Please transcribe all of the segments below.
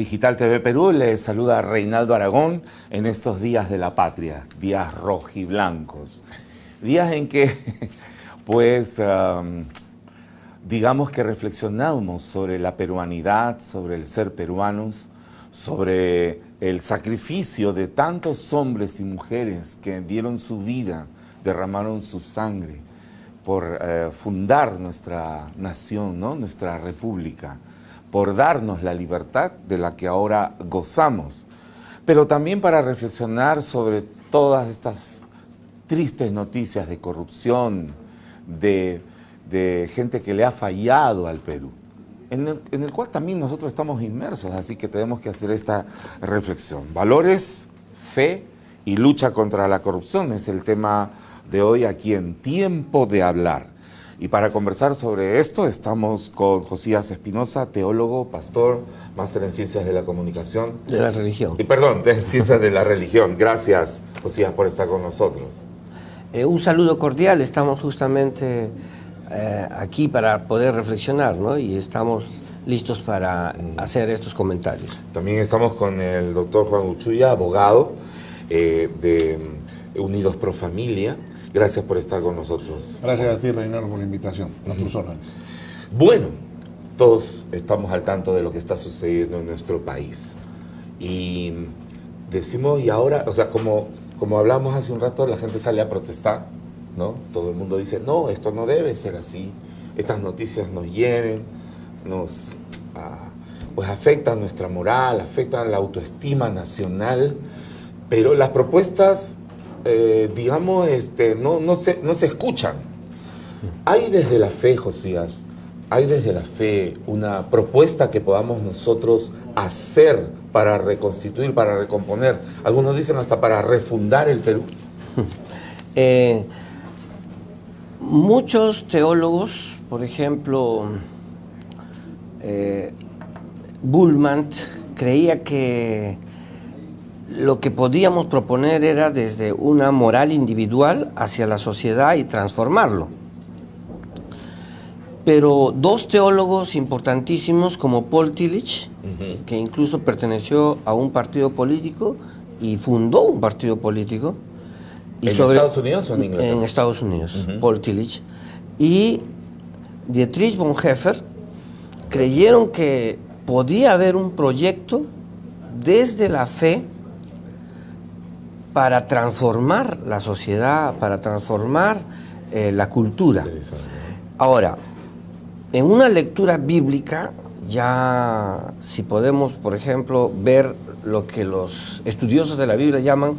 Digital TV Perú les saluda Reinaldo Aragón en estos días de la patria, días rojiblancos, días en que, pues, digamos que reflexionamos sobre la peruanidad, sobre el ser peruanos, sobre el sacrificio de tantos hombres y mujeres que dieron su vida, derramaron su sangre por fundar nuestra nación, ¿no? Nuestra república, por darnos la libertad de la que ahora gozamos, pero también para reflexionar sobre todas estas tristes noticias de corrupción, de gente que le ha fallado al Perú, en el cual también nosotros estamos inmersos, así que tenemos que hacer esta reflexión. Valores, fe y lucha contra la corrupción es el tema de hoy aquí en Tiempo de Hablar. Y para conversar sobre esto estamos con Josías Espinosa, teólogo, pastor, máster en Ciencias de la Comunicación. De la religión. Perdón, de Ciencias de la Religión. Gracias, Josías, por estar con nosotros. Un saludo cordial, estamos justamente aquí para poder reflexionar, ¿no? Y estamos listos para hacer estos comentarios. También estamos con el doctor Juan Uchuya, abogado de Unidos Pro Familia. Gracias por estar con nosotros. Gracias a ti, Reinaldo, por la invitación. A tus órdenes. Bueno, todos estamos al tanto de lo que está sucediendo en nuestro país. Y decimos, y ahora, o sea, como hablamos hace un rato, la gente sale a protestar, ¿no? Todo el mundo dice, no, esto no debe ser así. Estas noticias nos hieren, pues afectan nuestra moral, afectan la autoestima nacional, pero las propuestas digamos, no se escuchan. ¿Hay desde la fe, Josías, hay desde la fe una propuesta que podamos nosotros hacer para reconstituir, para recomponer? Algunos dicen hasta para refundar el Perú. Muchos teólogos, por ejemplo, Bullmann creía que lo que podíamos proponer era desde una moral individual hacia la sociedad y transformarlo. Pero dos teólogos importantísimos como Paul Tillich, que incluso perteneció a un partido político y fundó un partido político. ¿En Estados Unidos o en Inglaterra? En Estados Unidos, Paul Tillich. Y Dietrich Bonhoeffer creyeron que podía haber un proyecto desde la fe para transformar la sociedad, para transformar la cultura. Ahora, en una lectura bíblica, ya si podemos, por ejemplo, ver lo que los estudiosos de la Biblia llaman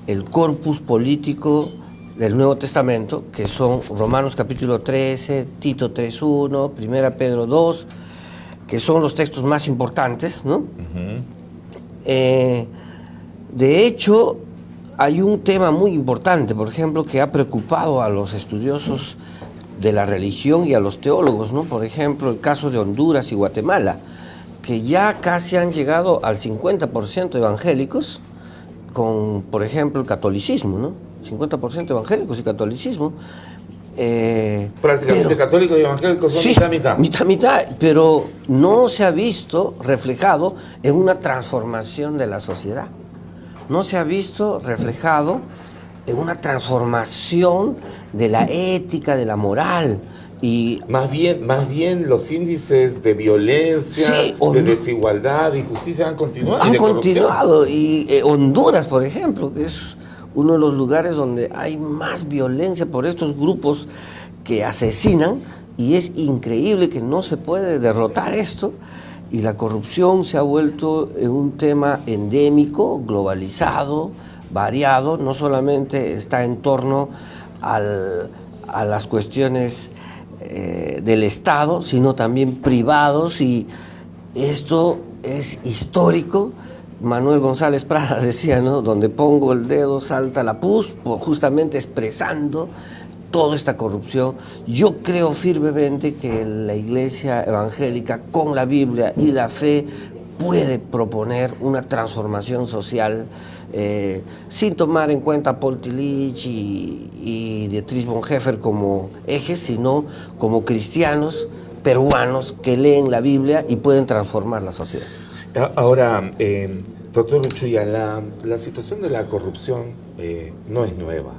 el corpus político del Nuevo Testamento, que son Romanos capítulo 13, Tito 3.1, 1 Pedro 2, que son los textos más importantes, ¿no? De hecho, hay un tema muy importante, por ejemplo, que ha preocupado a los estudiosos de la religión y a los teólogos, ¿no? Por ejemplo, el caso de Honduras y Guatemala, que ya casi han llegado al 50% evangélicos con, por ejemplo, el catolicismo, ¿no? 50% evangélicos y catolicismo. Prácticamente católicos y evangélicos son mitad-mitad. Mitad-mitad, pero no se ha visto reflejado en una transformación de la sociedad. No se ha visto reflejado en una transformación de la ética, de la moral. Y más bien los índices de violencia, de desigualdad, de injusticia han continuado. Han continuado. Y Honduras, por ejemplo, que es uno de los lugares donde hay más violencia por estos grupos que asesinan, y es increíble que no se puede derrotar esto. Y la corrupción se ha vuelto un tema endémico, globalizado, variado, no solamente está en torno a las cuestiones del Estado, sino también privados, y esto es histórico. Manuel González Prada decía, ¿no? Donde pongo el dedo salta la pus, justamente expresando toda esta corrupción. Yo creo firmemente que la Iglesia evangélica, con la Biblia y la fe, puede proponer una transformación social sin tomar en cuenta a Paul Tillich y Dietrich Bonhoeffer como ejes, sino como cristianos peruanos que leen la Biblia y pueden transformar la sociedad. Ahora, doctor Uchuya, la situación de la corrupción no es nueva,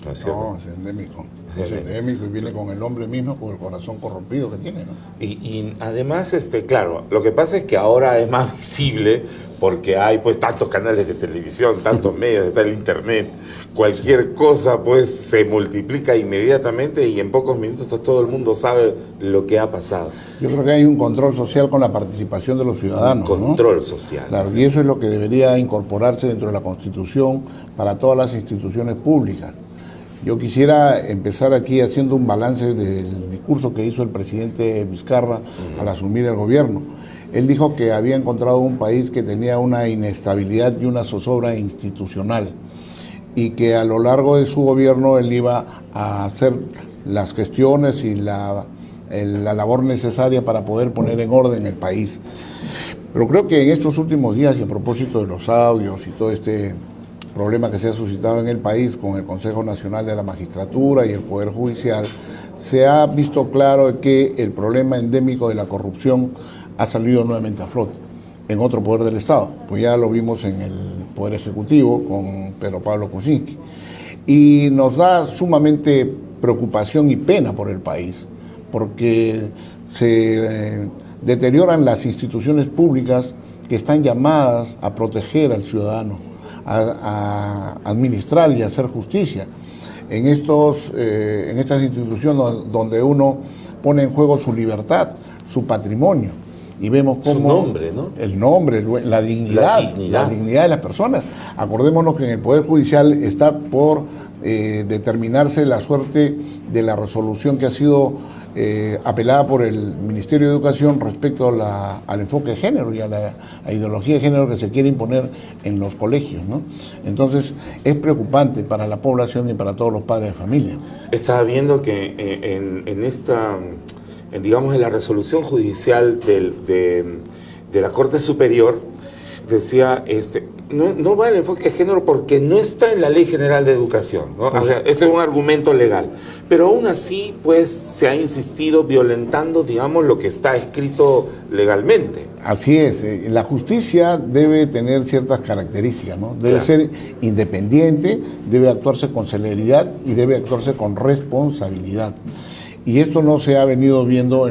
¿no es cierto? No, es endémico. Es endémico y viene con el hombre mismo, con el corazón corrompido que tiene, ¿no? Y además, claro, lo que pasa es que ahora es más visible porque hay pues tantos canales de televisión, tantos medios, está el internet, cualquier cosa pues se multiplica inmediatamente y en pocos minutos todo el mundo sabe lo que ha pasado. Yo creo que hay un control social con la participación de los ciudadanos, Un control social. Claro, ¿sí? y eso es lo que debería incorporarse dentro de la Constitución para todas las instituciones públicas. Yo quisiera empezar aquí haciendo un balance del discurso que hizo el presidente Vizcarra al asumir el gobierno. Él dijo que había encontrado un país que tenía una inestabilidad y una zozobra institucional y que a lo largo de su gobierno él iba a hacer las gestiones y la labor necesaria para poder poner en orden el país. Pero creo que en estos últimos días, y a propósito de los audios y todo este problema que se ha suscitado en el país con el Consejo Nacional de la Magistratura y el Poder Judicial, se ha visto claro que el problema endémico de la corrupción ha salido nuevamente a flote en otro poder del Estado. Pues ya lo vimos en el Poder Ejecutivo con Pedro Pablo Kuczynski. Y nos da sumamente preocupación y pena por el país, porque se deterioran las instituciones públicas que están llamadas a proteger al ciudadano, a administrar y a hacer justicia. En estas instituciones donde uno pone en juego su libertad, su patrimonio, y vemos cómo su nombre, ¿no? El nombre, la dignidad de las personas. Acordémonos que en el Poder Judicial está por determinarse la suerte de la resolución que ha sido apelada por el Ministerio de Educación respecto al enfoque de género y a la ideología de género que se quiere imponer en los colegios, ¿no? Entonces es preocupante para la población y para todos los padres de familia. Estaba viendo que en esta, digamos, en la resolución judicial de la Corte Superior decía, no va el enfoque de género porque no está en la Ley General de Educación, ¿no? O sea, este es un argumento legal. Pero aún así, pues, se ha insistido violentando, digamos, lo que está escrito legalmente. Así es. La justicia debe tener ciertas características, ¿no? Debe ser independiente, debe actuarse con celeridad y debe actuarse con responsabilidad. Y esto no se ha venido viendo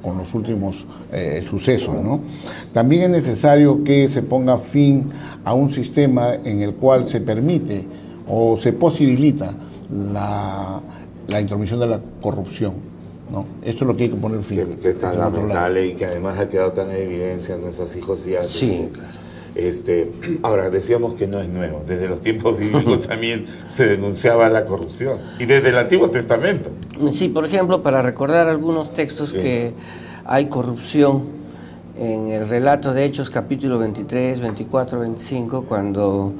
con los últimos sucesos, ¿no? También es necesario que se ponga fin a un sistema en el cual se permite o se posibilita la intromisión de la corrupción, ¿no? Esto es lo que hay que poner fin. Que es tan lamentable y que además ha quedado tan en evidencia en nuestros hijos y hijas. Sí, claro. Ahora, decíamos que no es nuevo. Desde los tiempos bíblicos también se denunciaba la corrupción. Y desde el Antiguo Testamento. Sí, por ejemplo, para recordar algunos textos que hay corrupción en el relato de Hechos, capítulo 23, 24, 25, cuando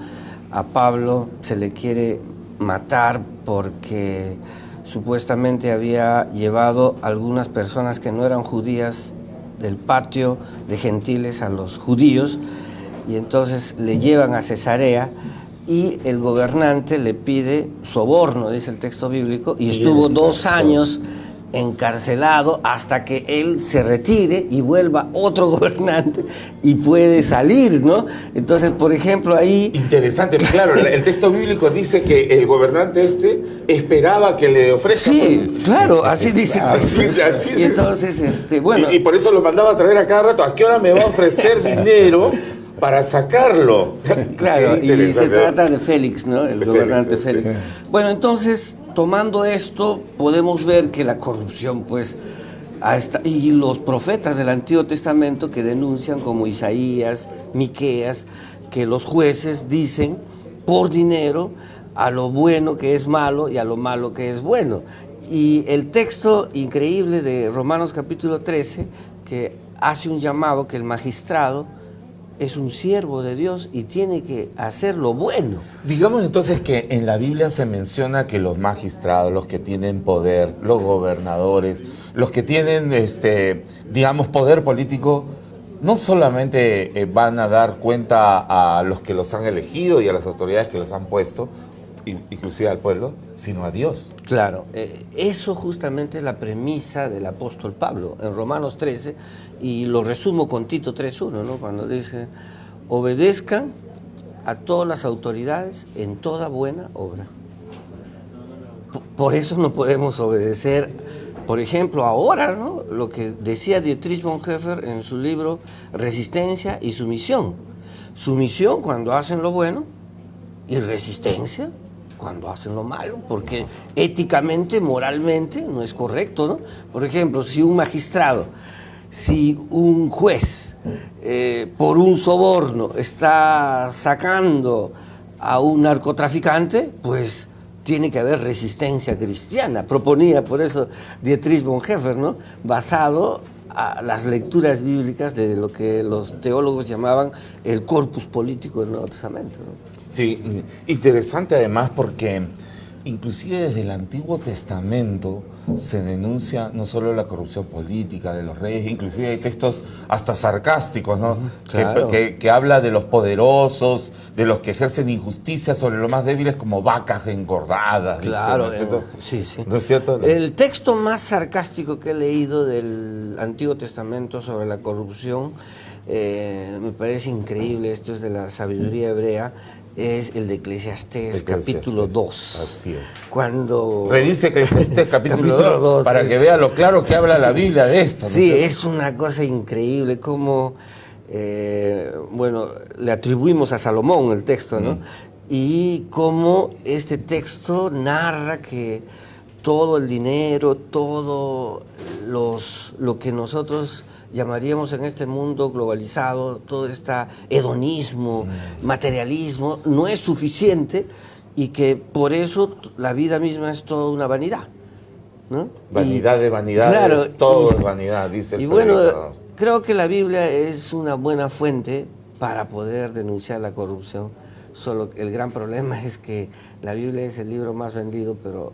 a Pablo se le quiere matar porque supuestamente había llevado a algunas personas que no eran judías del patio de gentiles a los judíos, y entonces le llevan a Cesarea y el gobernante le pide soborno, dice el texto bíblico, y estuvo 2 años encarcelado hasta que él se retire y vuelva otro gobernante y puede salir, ¿no? Entonces, por ejemplo, ahí... Interesante, claro, el texto bíblico dice que el gobernante esperaba que le ofrezca... Sí, claro, así dice. Así y entonces, bueno... Y por eso lo mandaba a traer a cada rato. ¿A qué hora me va a ofrecer dinero para sacarlo? Claro, y se trata de Félix, ¿no? El gobernante Félix. Sí. Bueno, entonces, tomando esto, podemos ver que la corrupción, pues, y los profetas del Antiguo Testamento que denuncian, como Isaías, Miqueas, que los jueces dicen por dinero a lo bueno que es malo y a lo malo que es bueno. Y el texto increíble de Romanos capítulo 13, que hace un llamado que el magistrado es un siervo de Dios y tiene que hacer lo bueno. Digamos entonces que en la Biblia se menciona que los magistrados, los que tienen poder, los gobernadores, los que tienen, digamos, poder político, no solamente van a dar cuenta a los que los han elegido y a las autoridades que los han puesto, inclusive al pueblo, sino a Dios. Claro, eso justamente es la premisa del apóstol Pablo en Romanos 13, y lo resumo con Tito 3:1, ¿no? Cuando dice, obedezcan a todas las autoridades en toda buena obra. Por eso no podemos obedecer, por ejemplo, ahora, ¿no? Lo que decía Dietrich Bonhoeffer en su libro Resistencia y Sumisión. Sumisión cuando hacen lo bueno y resistencia cuando hacen lo malo, porque éticamente, moralmente no es correcto, ¿no? Por ejemplo, si un magistrado, si un juez, por un soborno está sacando a un narcotraficante, pues tiene que haber resistencia cristiana. Proponía por eso Dietrich Bonhoeffer, ¿no? Basado a las lecturas bíblicas de lo que los teólogos llamaban el corpus político del Nuevo Testamento, ¿no? Sí, interesante además porque inclusive desde el Antiguo Testamento se denuncia no solo la corrupción política de los reyes, inclusive hay textos hasta sarcásticos, ¿no? Claro. Que habla de los poderosos, de los que ejercen injusticia sobre los más débiles como vacas engordadas. Claro, dice, ¿no es cierto? sí, sí. ¿No es cierto? El texto más sarcástico que he leído del Antiguo Testamento sobre la corrupción, me parece increíble, esto es de la sabiduría hebrea, es el de Eclesiastés, capítulo 2. Así es. Cuando... Revise Eclesiastés capítulo 2 para es... que vea lo claro que habla la Biblia de esto. ¿no? Sí, es una cosa increíble como, bueno, le atribuimos a Salomón el texto, ¿no? Y cómo este texto narra que todo el dinero, todo lo que nosotros llamaríamos en este mundo globalizado, todo este hedonismo, materialismo, no es suficiente, y que por eso la vida misma es toda una vanidad, ¿no? Vanidad de vanidades, claro, todo es vanidad, dice el y bueno, predicador. creo que la Biblia es una buena fuente para poder denunciar la corrupción. Solo que el gran problema es que la Biblia es el libro más vendido, pero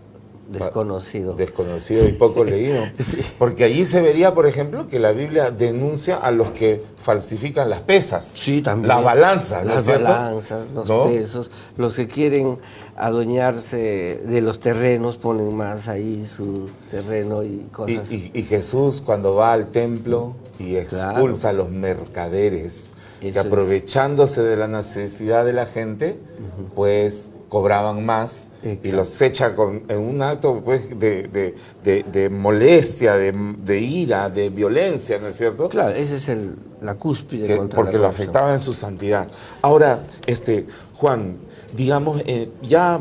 desconocido. Desconocido y poco leído. Sí. Porque allí se vería, por ejemplo, que la Biblia denuncia a los que falsifican las pesas. Sí, también. Las balanzas, ¿no es Las cierto? balanzas, los ¿No? pesos, los que quieren adueñarse de los terrenos, ponen más ahí su terreno y cosas. Y Jesús cuando va al templo y expulsa Claro. a los mercaderes, que Eso es. aprovechándose de la necesidad de la gente, pues cobraban más. Exacto. Y los echa en un acto pues, de molestia, de ira, de violencia, ¿no es cierto? Claro, esa es la cúspide contra Porque la lo corrupción. afectaba en su santidad. Ahora, Juan, digamos, ya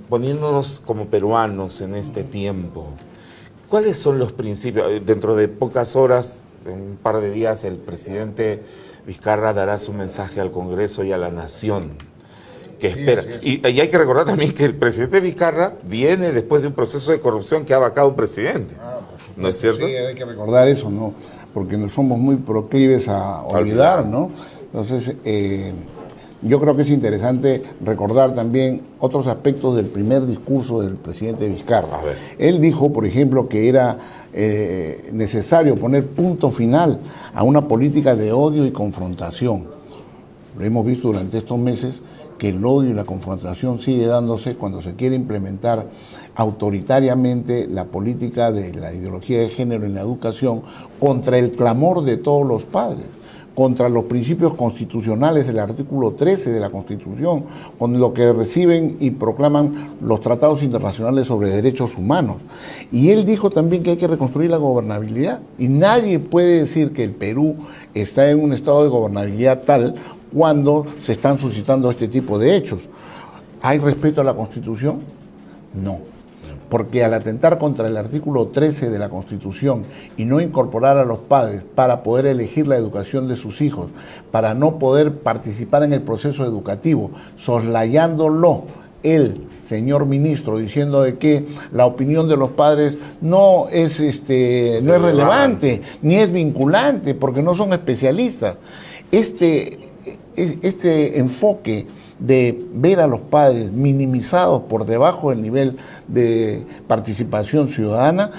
poniéndonos como peruanos en este tiempo, ¿cuáles son los principios? Dentro de pocas horas, en un par de días, el presidente Vizcarra dará su mensaje al Congreso y a la Nación, que espera. Y hay que recordar también que el presidente Vizcarra viene después de un proceso de corrupción que ha vacado un presidente. ¿No es cierto? Sí, hay que recordar eso, ¿no? Porque no somos muy proclives a olvidar, ¿no? Entonces, yo creo que es interesante recordar también otros aspectos del primer discurso del presidente Vizcarra. A ver. Él dijo, por ejemplo, que era necesario poner punto final a una política de odio y confrontación. Lo hemos visto durante estos meses, que el odio y la confrontación sigue dándose cuando se quiere implementar autoritariamente la política de la ideología de género en la educación contra el clamor de todos los padres, contra los principios constitucionales del artículo 13 de la Constitución, con lo que reciben y proclaman los tratados internacionales sobre derechos humanos. Y él dijo también que hay que reconstruir la gobernabilidad, y nadie puede decir que el Perú está en un estado de gobernabilidad tal cuando se están suscitando este tipo de hechos. ¿Hay respeto a la Constitución? No. Porque al atentar contra el artículo 13 de la Constitución y no incorporar a los padres para poder elegir la educación de sus hijos, para no poder participar en el proceso educativo, soslayándolo el señor ministro diciendo de que la opinión de los padres no es relevante, ni es vinculante, porque no son especialistas. Este enfoque de ver a los padres minimizados por debajo del nivel de participación ciudadana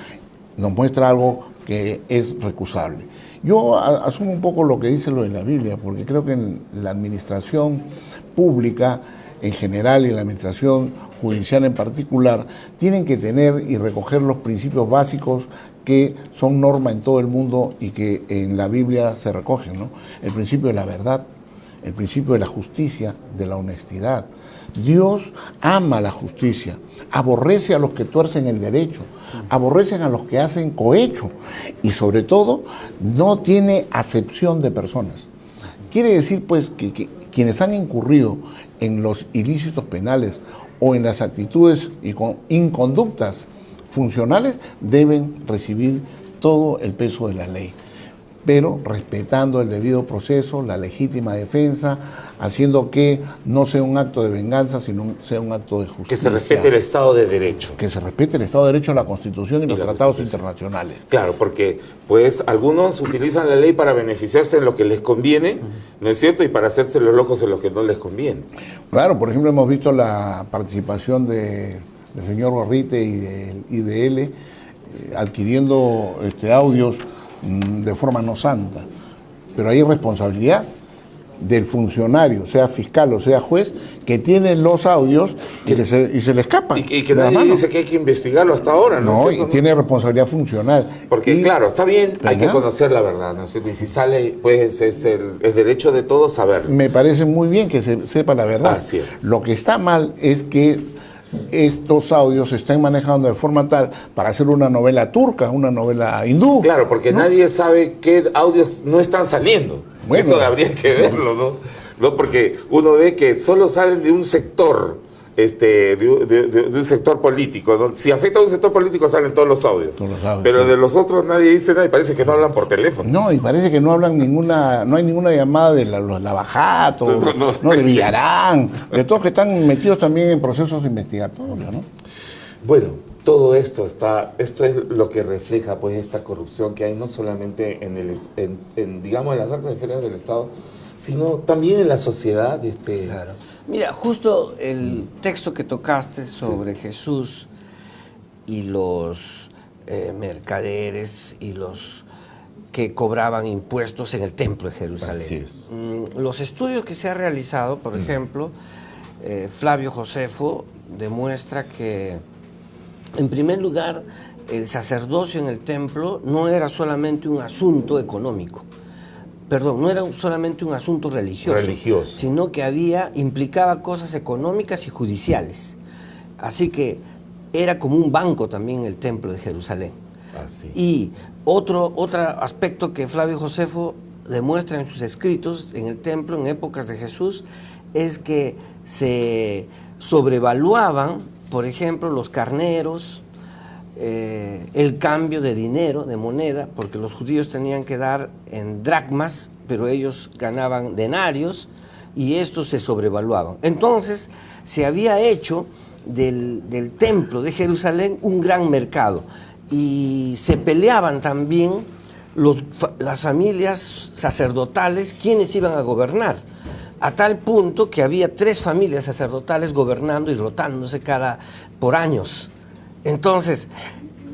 nos muestra algo que es recusable. Yo asumo un poco lo que dice lo de la Biblia, porque creo que en la administración pública en general y la administración judicial en particular, tienen que tener y recoger los principios básicos que son norma en todo el mundo y que en la Biblia se recogen, ¿no? El principio de la verdad, el principio de la justicia, de la honestidad. Dios ama la justicia, aborrece a los que tuercen el derecho, aborrecen a los que hacen cohecho y sobre todo no tiene acepción de personas. Quiere decir pues que quienes han incurrido en los ilícitos penales o en las actitudes y inconductas funcionales deben recibir todo el peso de la ley, pero respetando el debido proceso, la legítima defensa, haciendo que no sea un acto de venganza, sino sea un acto de justicia. Que se respete el Estado de Derecho. Que se respete el Estado de Derecho, la Constitución y los tratados internacionales. Claro, porque pues algunos utilizan la ley para beneficiarse en lo que les conviene, ¿no es cierto? Y para hacerse los locos en lo que no les conviene. Claro, por ejemplo, hemos visto la participación del señor Gorrite y de él adquiriendo audios de forma no santa, pero hay responsabilidad del funcionario, sea fiscal o sea juez, que tiene los audios y se le escapan. Y que nadie dice que hay que investigarlo hasta ahora, ¿no? No, y tiene responsabilidad funcional. Porque claro, está bien, hay que conocer la verdad, ¿no? Y si sale, pues es derecho de todos saberlo. Me parece muy bien que se sepa la verdad. Así es. Lo que está mal es que estos audios se están manejando de forma tal para hacer una novela turca, una novela hindú. Claro, porque nadie sabe qué audios no están saliendo. Bueno, eso habría que verlo, ¿no? Porque uno ve que solo salen de un sector, de un sector político, ¿no? Si afecta a un sector político salen todos los audios. Pero de los otros nadie dice nada y parece que no hablan por teléfono. No, y parece que no hablan no hay ninguna llamada de los Lavajato, no, de Villarán, de todos que están metidos también en procesos investigatorios, ¿no? Bueno, todo esto es lo que refleja pues esta corrupción que hay no solamente digamos en las arcas esferas del Estado, sino también en la sociedad. Claro. Mira, justo el texto que tocaste sobre Jesús y los mercaderes y los que cobraban impuestos en el templo de Jerusalén. Así es. Los estudios que se han realizado, por ejemplo, Flavio Josefo demuestra que, en primer lugar, el sacerdocio en el templo no era solamente un asunto económico, no era solamente un asunto religioso, sino que implicaba cosas económicas y judiciales. Así que era como un banco también el templo de Jerusalén. Así. Y otro aspecto que Flavio Josefo demuestra en sus escritos en el templo en épocas de Jesús es que se sobrevaluaban, por ejemplo, los carneros, el cambio de dinero, de moneda, porque los judíos tenían que dar en dracmas, pero ellos ganaban denarios y estos se sobrevaluaban. Entonces se había hecho del templo de Jerusalén un gran mercado y se peleaban también las familias sacerdotales quienes iban a gobernar, a tal punto que había 3 familias sacerdotales gobernando y rotándose por años. Entonces,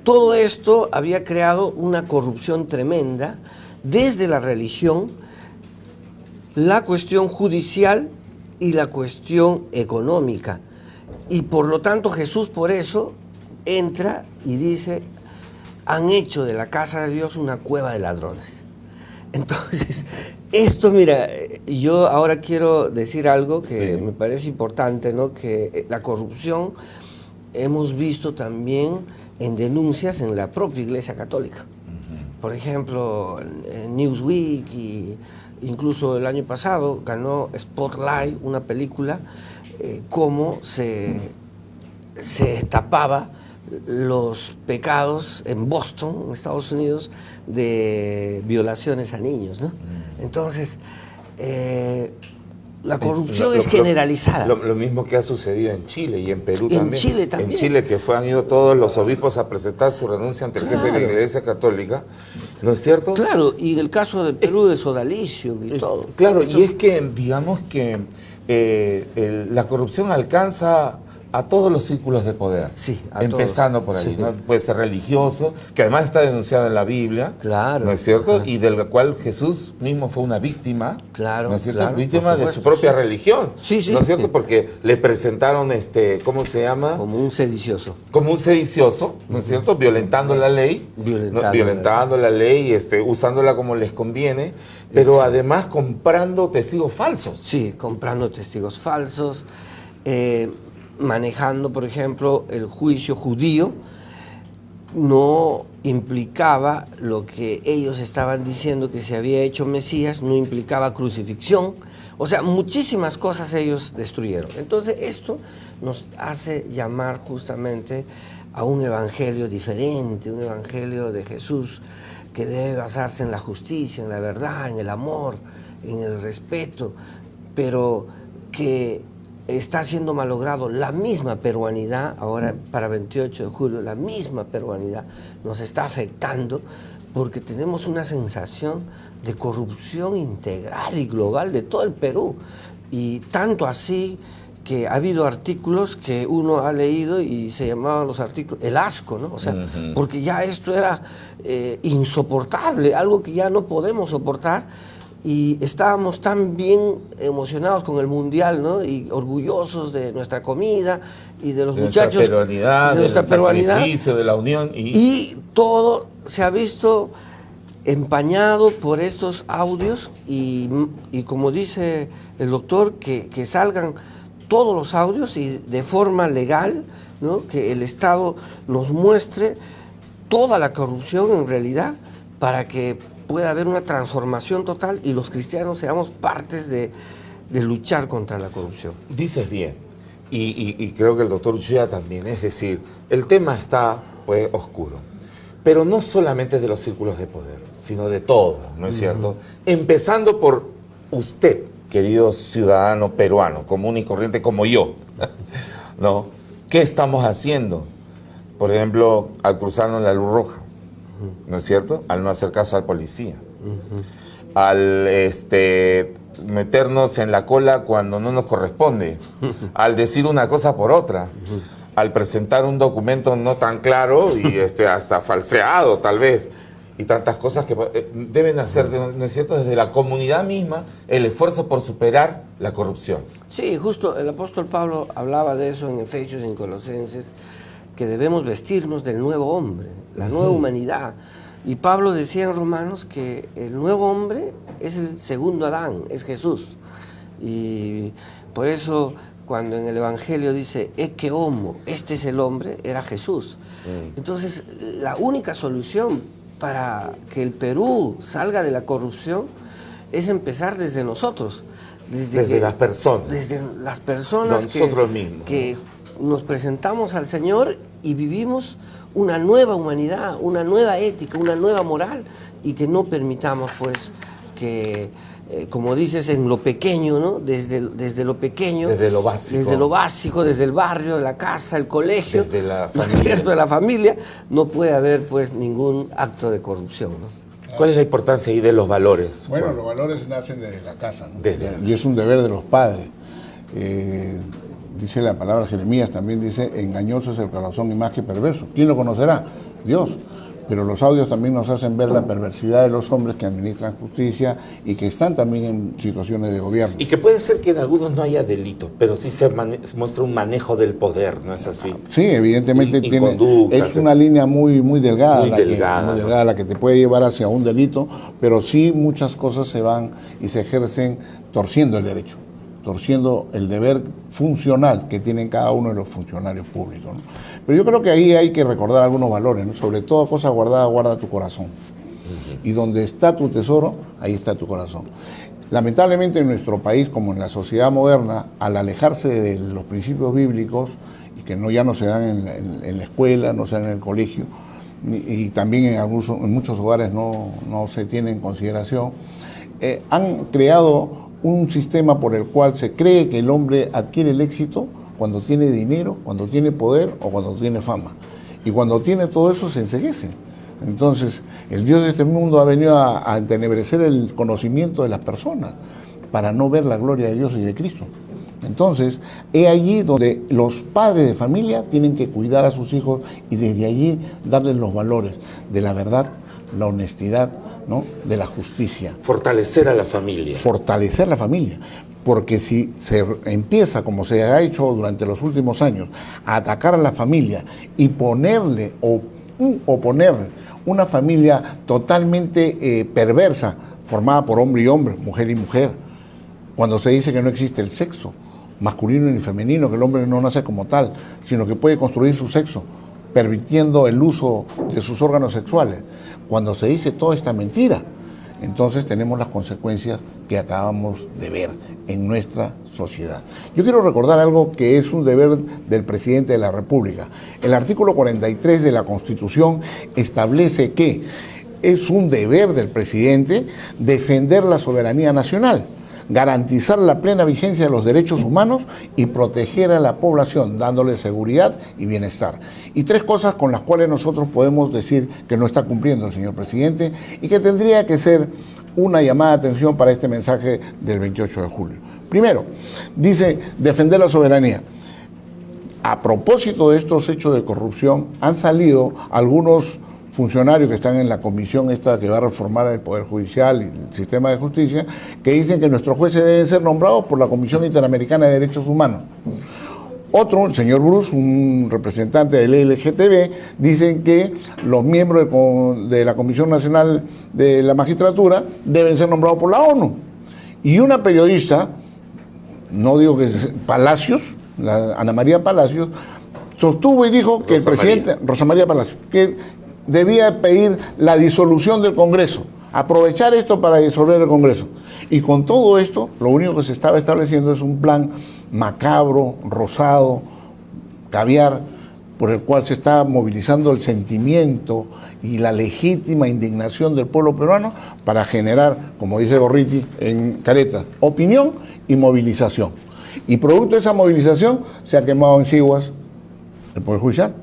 todo esto había creado una corrupción tremenda desde la religión, la cuestión judicial y la cuestión económica. Y por lo tanto Jesús por eso entra y dice: han hecho de la casa de Dios una cueva de ladrones. Entonces, esto, mira, yo ahora quiero decir algo que me parece importante, ¿no? Que la corrupción hemos visto también en denuncias en la propia Iglesia Católica. Por ejemplo, en Newsweek y incluso el año pasado ganó Spotlight, una película, cómo se tapaba los pecados en Boston, en Estados Unidos, de violaciones a niños, ¿no? Entonces, la corrupción es generalizada. Lo mismo que ha sucedido en Chile y en Perú también. En Chile también. En Chile, que han ido todos los obispos a presentar su renuncia ante el jefe de la Iglesia Católica, ¿no es cierto? Claro, y en el caso de Perú de Sodalicio y todo. Claro, y es que, digamos que la corrupción alcanza a todos los círculos de poder. Sí, a empezando todos. por ahí, Sí. ¿no? Puede ser religioso, que además está denunciado en la Biblia, Claro. ¿no es cierto? Ajá. Y del cual Jesús mismo fue una víctima, Claro, ¿no es cierto? claro, Víctima por de supuesto, su propia sí. religión, Sí, sí. ¿no es cierto? Porque le presentaron, ¿cómo se llama? Como un sedicioso. Como un sedicioso, ¿no es cierto? Violentando la ley, violentando la ley, usándola como les conviene, pero Exacto. además comprando testigos falsos. Sí, comprando testigos falsos, manejando, por ejemplo, el juicio judío, no implicaba lo que ellos estaban diciendo que se había hecho Mesías, no implicaba crucifixión, o sea, muchísimas cosas ellos destruyeron. Entonces esto nos hace llamar justamente a un evangelio diferente, un evangelio de Jesús que debe basarse en la justicia, en la verdad, en el amor, en el respeto, pero que está siendo malogrado. La misma peruanidad, ahora para 28 de julio, la misma peruanidad nos está afectando porque tenemos una sensación de corrupción integral y global de todo el Perú. Y tanto así que ha habido artículos que uno ha leído y se llamaban los artículos el asco, ¿no? O sea, porque ya esto era insoportable, algo que ya no podemos soportar. Y estábamos tan bien emocionados con el Mundial, ¿no? Y orgullosos de nuestra comida y de los muchachos. De nuestra peruanidad, del sacrificio, de la unión. Y todo se ha visto empañado por estos audios y como dice el doctor, que salgan todos los audios y de forma legal, ¿no? Que el Estado nos muestre toda la corrupción en realidad para que pueda haber una transformación total y los cristianos seamos partes de luchar contra la corrupción. Dices bien, y creo que el doctor Uchuya también, es decir, el tema está pues oscuro, pero no solamente de los círculos de poder, sino de todo, ¿no es cierto? Empezando por usted, querido ciudadano peruano, común y corriente como yo, ¿no? ¿Qué estamos haciendo? Por ejemplo, al cruzarnos la luz roja, ¿no es cierto? Al no hacer caso al policía, al meternos en la cola cuando no nos corresponde, al decir una cosa por otra, al presentar un documento no tan claro y hasta falseado tal vez, y tantas cosas que deben hacer, ¿no es cierto?, desde la comunidad misma, el esfuerzo por superar la corrupción. Sí, justo el apóstol Pablo hablaba de eso en Efesios y en Colosenses, que debemos vestirnos del nuevo hombre, la nueva humanidad. Y Pablo decía en Romanos que el nuevo hombre es el segundo Adán, es Jesús. Y por eso cuando en el Evangelio dice ecce homo, este es el hombre, era Jesús. Entonces la única solución para que el Perú salga de la corrupción es empezar desde nosotros. Desde las personas. Desde las personas nosotros mismos, que nos presentamos al Señor y vivimos una nueva humanidad, una nueva ética, una nueva moral, y que no permitamos pues que, como dices, en lo pequeño, ¿no? Desde lo pequeño, desde lo básico, desde el barrio, la casa, el colegio, desde la ¿no es familia, cierto? De la familia, no puede haber pues ningún acto de corrupción, ¿no? ¿Cuál es la importancia ahí de los valores? Bueno, los valores nacen desde la casa, ¿no? Desde y es un deber de los padres. Dice la palabra Jeremías, también dice, engañoso es el corazón y más que perverso. ¿Quién lo conocerá? Dios. Pero los audios también nos hacen ver la perversidad de los hombres que administran justicia y que están también en situaciones de gobierno. Y que puede ser que en algunos no haya delito, pero sí se muestra un manejo del poder, ¿no es así? Sí, evidentemente Y es una línea muy delgada, muy delgada, la que te puede llevar hacia un delito, pero sí muchas cosas se van y se ejercen torciendo el derecho, torciendo el deber funcional que tienen cada uno de los funcionarios públicos, ¿no? Pero yo creo que ahí hay que recordar algunos valores, ¿no? Sobre todo cosa guardada, guarda tu corazón. Y donde está tu tesoro, ahí está tu corazón. Lamentablemente en nuestro país, como en la sociedad moderna, al alejarse de los principios bíblicos, y que ya no se dan en la escuela, no se dan en el colegio, y también en muchos hogares no se tiene en consideración, han creado un sistema por el cual se cree que el hombre adquiere el éxito cuando tiene dinero, cuando tiene poder o cuando tiene fama. Y cuando tiene todo eso se enceguece. Entonces, el Dios de este mundo ha venido a entenebrecer el conocimiento de las personas para no ver la gloria de Dios y de Cristo. Entonces, es allí donde los padres de familia tienen que cuidar a sus hijos y desde allí darles los valores de la verdad, la honestidad, ¿no?, de la justicia. Fortalecer a la familia. Fortalecer la familia. Porque si se empieza, como se ha hecho durante los últimos años, a atacar a la familia y ponerle o poner una familia totalmente perversa, formada por hombre y hombre, mujer y mujer, cuando se dice que no existe el sexo masculino ni femenino, que el hombre no nace como tal, sino que puede construir su sexo, permitiendo el uso de sus órganos sexuales. Cuando se dice toda esta mentira, entonces tenemos las consecuencias que acabamos de ver en nuestra sociedad. Yo quiero recordar algo que es un deber del presidente de la República. El artículo 43 de la Constitución establece que es un deber del presidente defender la soberanía nacional, garantizar la plena vigencia de los derechos humanos y proteger a la población, dándole seguridad y bienestar. Y tres cosas con las cuales nosotros podemos decir que no está cumpliendo el señor presidente y que tendría que ser una llamada de atención para este mensaje del 28 de julio. Primero, dice defender la soberanía. A propósito de estos hechos de corrupción, han salido algunos funcionarios que están en la comisión esta que va a reformar el Poder Judicial y el sistema de justicia, que dicen que nuestros jueces deben ser nombrados por la Comisión Interamericana de Derechos Humanos. Otro, el señor Bruce, un representante del LGTB, dicen que los miembros de la Comisión Nacional de la Magistratura deben ser nombrados por la ONU. Y una periodista, no digo que es Palacios, Ana María Palacios, sostuvo y dijo que el presidente, Rosa María Palacios, que debía pedir la disolución del Congreso, aprovechar esto para disolver el Congreso. Y con todo esto, lo único que se estaba estableciendo es un plan macabro, rosado, caviar, por el cual se está movilizando el sentimiento y la legítima indignación del pueblo peruano para generar, como dice Gorriti en Careta, opinión y movilización. Y producto de esa movilización se ha quemado en Siguas el Poder Judicial.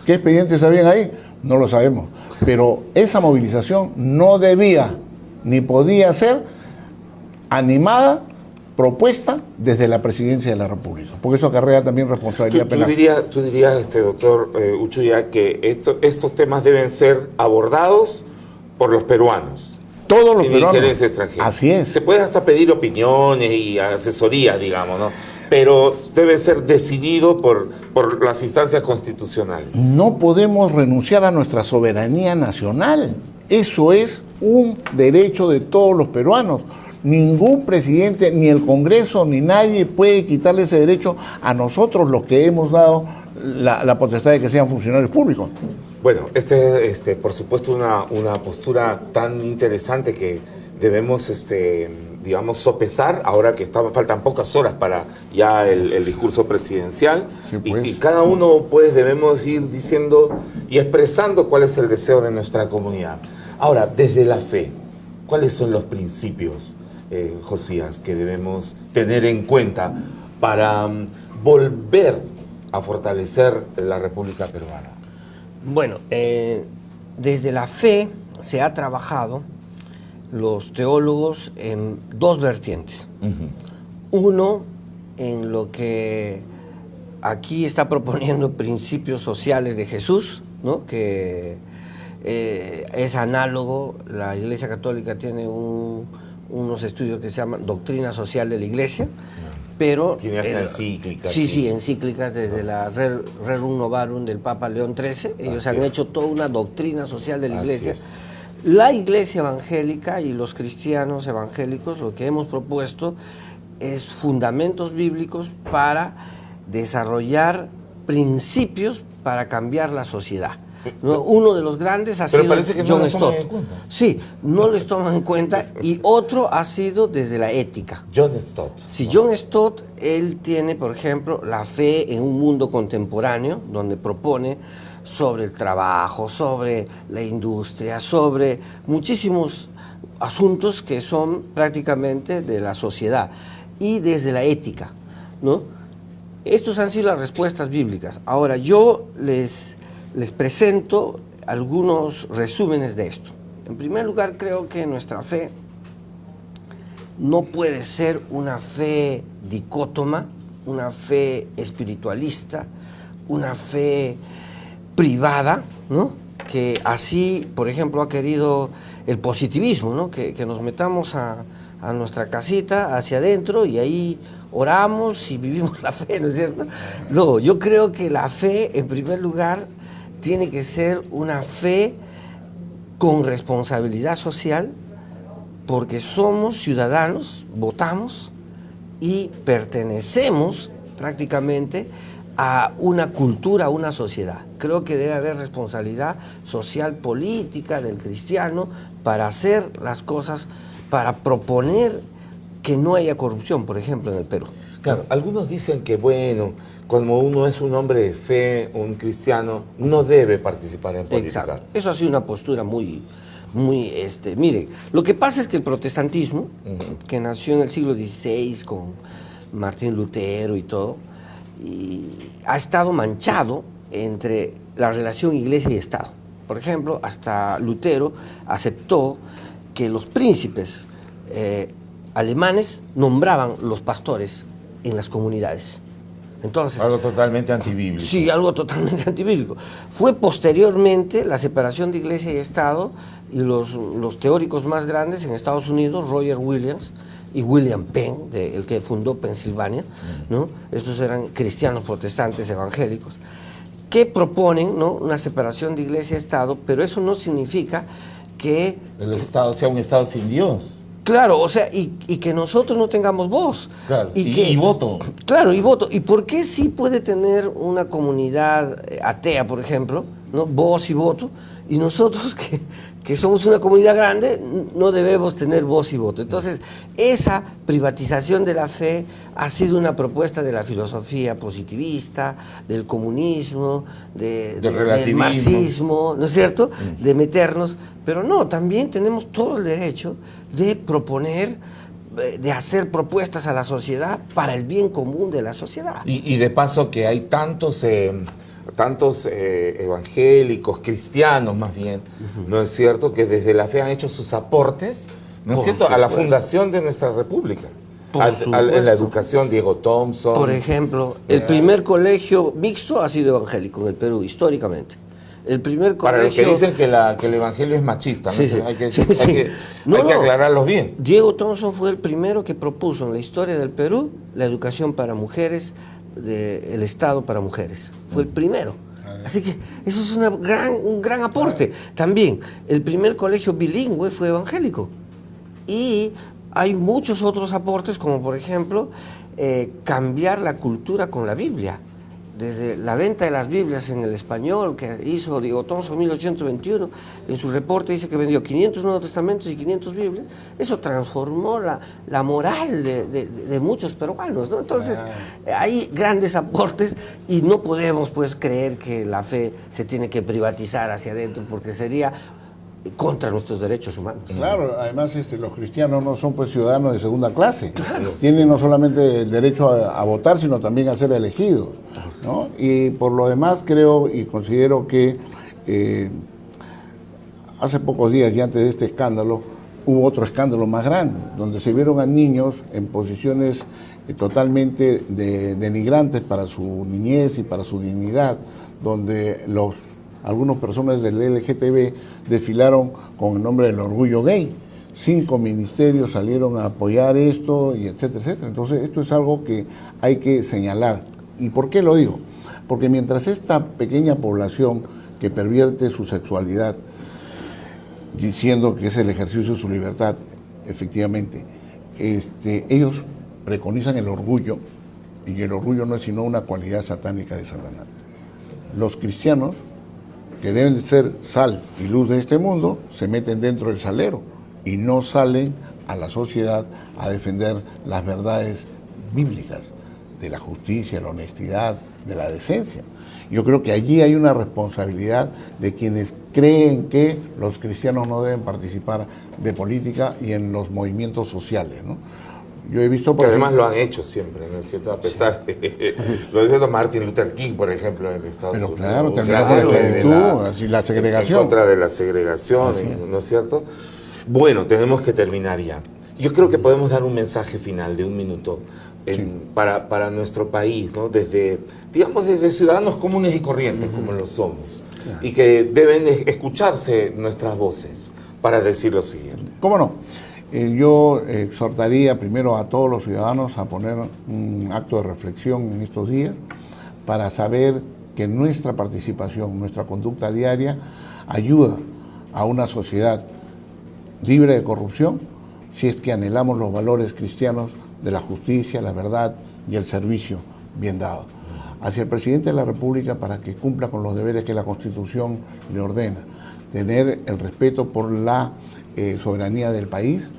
¿Qué expedientes habían ahí? No lo sabemos, pero esa movilización no debía ni podía ser animada, propuesta desde la Presidencia de la República, porque eso acarrea también responsabilidad penal. Tú dirías, doctor Uchuya, que estos temas deben ser abordados por los peruanos. Todos los sin peruanos. injerencia extranjera. Así es. Se puede hasta pedir opiniones y asesorías, digamos, ¿no? Pero debe ser decidido por las instancias constitucionales. No podemos renunciar a nuestra soberanía nacional. Eso es un derecho de todos los peruanos. Ningún presidente, ni el Congreso, ni nadie puede quitarle ese derecho a nosotros, los que hemos dado la potestad de que sean funcionarios públicos. Bueno, por supuesto, una postura tan interesante que debemos, digamos, sopesar ahora que faltan pocas horas para ya el discurso presidencial. Sí, pues. y cada uno, pues, debemos ir diciendo y expresando cuál es el deseo de nuestra comunidad. Ahora, desde la fe, ¿cuáles son los principios, Josías, que debemos tener en cuenta para volver a fortalecer la República Peruana? Bueno, desde la fe se ha trabajado los teólogos en dos vertientes. Uno, en lo que aquí está proponiendo principios sociales de Jesús, ¿no?, que es análogo. La Iglesia Católica tiene unos estudios que se llaman Doctrina Social de la Iglesia, pero tiene hasta encíclicas. Sí, encíclicas desde la Rerum Novarum del Papa León XIII. Ellos han hecho toda una doctrina social de la Iglesia. La Iglesia evangélica y los cristianos evangélicos lo que hemos propuesto es fundamentos bíblicos para desarrollar principios para cambiar la sociedad. ¿No? Uno de los grandes ha sido John Stott. Sí, no les toman en cuenta. Y otro ha sido desde la ética. John Stott. Sí, John Stott, él tiene, por ejemplo, la fe en un mundo contemporáneo, donde propone sobre el trabajo, sobre la industria, sobre muchísimos asuntos que son prácticamente de la sociedad, y desde la ética, ¿no? Estos han sido las respuestas bíblicas. Ahora, yo les presento algunos resúmenes de esto. En primer lugar, creo que nuestra fe no puede ser una fe dicótoma, una fe espiritualista, una fe privada, ¿no? Que así, por ejemplo, ha querido el positivismo, ¿no? Que nos metamos a nuestra casita, hacia adentro, y ahí oramos y vivimos la fe, ¿no es cierto? No, yo creo que la fe, en primer lugar, tiene que ser una fe con responsabilidad social, porque somos ciudadanos, votamos y pertenecemos prácticamente a una cultura, a una sociedad. Creo que debe haber responsabilidad social, política del cristiano para hacer las cosas, para proponer que no haya corrupción, por ejemplo, en el Perú. Claro, algunos dicen que, bueno, cuando uno es un hombre de fe, un cristiano, no debe participar en política. Exacto. Eso ha sido una postura muy... Mire, lo que pasa es que el protestantismo, que nació en el siglo XVI con Martín Lutero y todo, ha estado manchado entre la relación iglesia y Estado. Por ejemplo, hasta Lutero aceptó que los príncipes alemanes nombraban los pastores en las comunidades. Entonces, algo totalmente antibíblico. Sí, algo totalmente antibíblico. Fue posteriormente la separación de iglesia y Estado, y los teóricos más grandes en Estados Unidos, Roger Williams y William Penn, el que fundó Pensilvania, ¿no? Estos eran cristianos protestantes evangélicos, que proponen, ¿no?, una separación de iglesia y Estado, pero eso no significa que el Estado sea un Estado sin Dios. Claro, o sea, y que nosotros no tengamos voz. Claro, y voto. Claro, y voto. ¿Y por qué sí puede tener una comunidad atea, por ejemplo, ¿no?, voz y voto, y nosotros que somos una comunidad grande no debemos tener voz y voto? Entonces, esa privatización de la fe ha sido una propuesta de la filosofía positivista, del comunismo, del marxismo, ¿no es cierto?, de meternos, pero no, también tenemos todo el derecho de proponer, de hacer propuestas a la sociedad para el bien común de la sociedad. Y de paso que hay tantos evangélicos, cristianos más bien, ¿no es cierto?, que desde la fe han hecho sus aportes, ¿no es cierto?, a la fundación de nuestra república. En la educación, Diego Thompson. Por ejemplo, el primer colegio mixto ha sido evangélico en el Perú, históricamente. El primer colegio... Para los que dicen que el evangelio es machista, ¿no? Sí, sí. Hay que aclararlos bien. Diego Thompson fue el primero que propuso en la historia del Perú la educación para mujeres, el Estado para mujeres. Fue el primero. Así que eso es un gran aporte. También, el primer colegio bilingüe fue evangélico. Y hay muchos otros aportes, como por ejemplo, cambiar la cultura con la Biblia. Desde la venta de las Biblias en el español que hizo Diego Thompson en 1821, en su reporte dice que vendió 500 Nuevos Testamentos y 500 Biblias. Eso transformó la moral de muchos peruanos, ¿no? Entonces, hay grandes aportes y no podemos, pues, creer que la fe se tiene que privatizar hacia adentro, porque sería contra nuestros derechos humanos. Claro, además los cristianos no son, pues, ciudadanos de segunda clase. Claro. Tienen no solamente el derecho a votar, sino también a ser elegidos, ¿no? Y por lo demás creo y considero que hace pocos días y antes de este escándalo hubo otro escándalo más grande, donde se vieron a niños en posiciones totalmente denigrantes para su niñez y para su dignidad, donde algunas personas del LGTB desfilaron con el nombre del orgullo gay. 5 ministerios salieron a apoyar esto, y etcétera, etcétera. Entonces, esto es algo que hay que señalar. ¿Y por qué lo digo? Porque mientras esta pequeña población que pervierte su sexualidad, diciendo que es el ejercicio de su libertad, efectivamente, ellos preconizan el orgullo, y el orgullo no es sino una cualidad satánica de Satanás. Los cristianos, que deben de ser sal y luz de este mundo, se meten dentro del salero y no salen a la sociedad a defender las verdades bíblicas de la justicia, la honestidad, de la decencia. Yo creo que allí hay una responsabilidad de quienes creen que los cristianos no deben participar de política y en los movimientos sociales, ¿no? Yo he visto... Que además lo han hecho siempre, ¿no es cierto? A pesar de... Lo dice Martin Luther King, por ejemplo, en Estados Unidos. Pero claro, terminó con la esclavitud, así la segregación. En contra de la segregación, ¿no es cierto? Bueno, tenemos que terminar ya. Yo creo que podemos dar un mensaje final de 1 minuto para nuestro país, ¿no? Digamos, desde ciudadanos comunes y corrientes, como lo somos, claro, y que deben escucharse nuestras voces para decir lo siguiente. ¿Cómo no? Yo exhortaría primero a todos los ciudadanos a poner un acto de reflexión en estos días para saber que nuestra participación, nuestra conducta diaria ayuda a una sociedad libre de corrupción si es que anhelamos los valores cristianos de la justicia, la verdad y el servicio bien dado. Hacia el presidente de la República para que cumpla con los deberes que la Constitución le ordena, tener el respeto por la soberanía del país,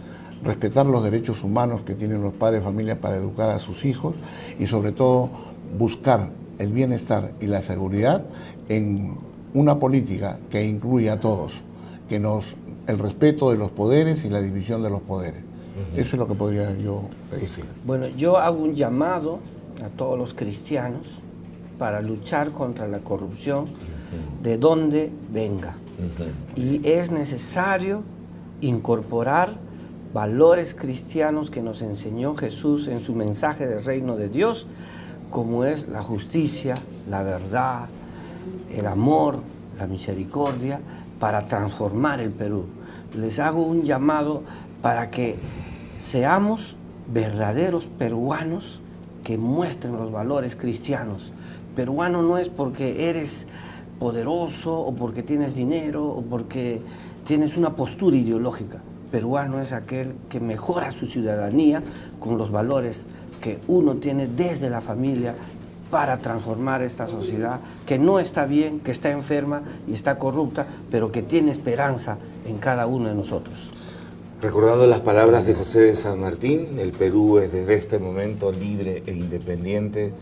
respetar los derechos humanos que tienen los padres de familia para educar a sus hijos y sobre todo buscar el bienestar y la seguridad en una política que incluya a todos, el respeto de los poderes y la división de los poderes. Eso es lo que podría yo decir. Bueno, yo hago un llamado a todos los cristianos para luchar contra la corrupción de donde venga. Y es necesario incorporar valores cristianos que nos enseñó Jesús en su mensaje del reino de Dios, como es la justicia, la verdad, el amor, la misericordia, para transformar el Perú. Les hago un llamado para que seamos verdaderos peruanos que muestren los valores cristianos. Peruano no es porque eres poderoso o porque tienes dinero o porque tienes una postura ideológica. Peruano es aquel que mejora su ciudadanía con los valores que uno tiene desde la familia para transformar esta sociedad que no está bien, que está enferma y está corrupta, pero que tiene esperanza en cada uno de nosotros. Recordando las palabras de José de San Martín, el Perú es desde este momento libre e independiente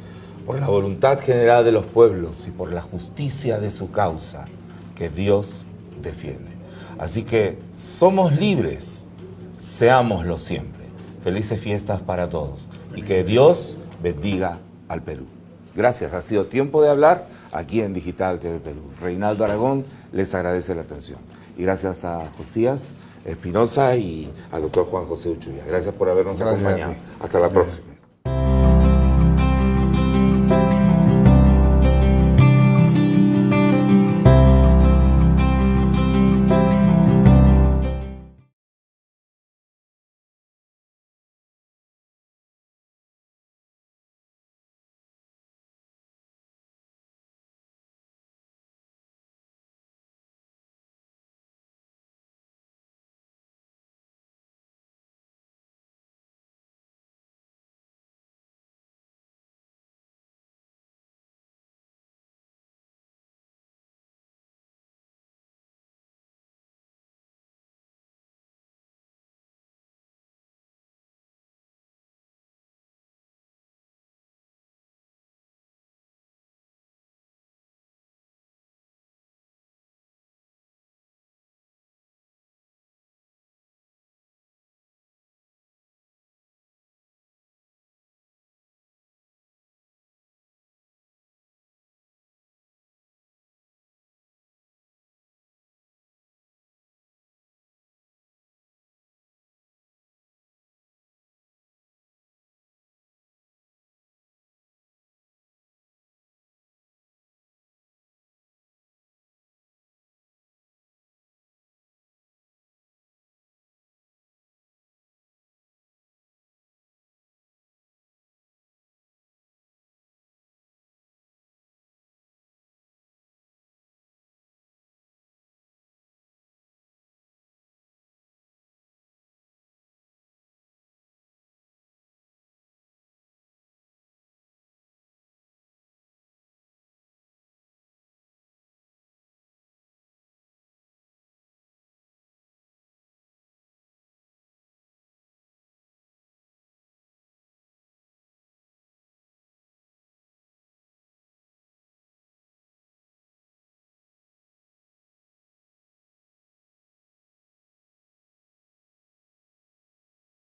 por la voluntad general de los pueblos y por la justicia de su causa que Dios defiende. Así que somos libres, seámoslo siempre. Felices fiestas para todos y que Dios bendiga al Perú. Gracias, ha sido tiempo de hablar aquí en Digital TV Perú. Reinaldo Aragón les agradece la atención. Y gracias a Josías Espinosa y al doctor Juan José Uchuya. Gracias por habernos acompañado. Hasta la próxima.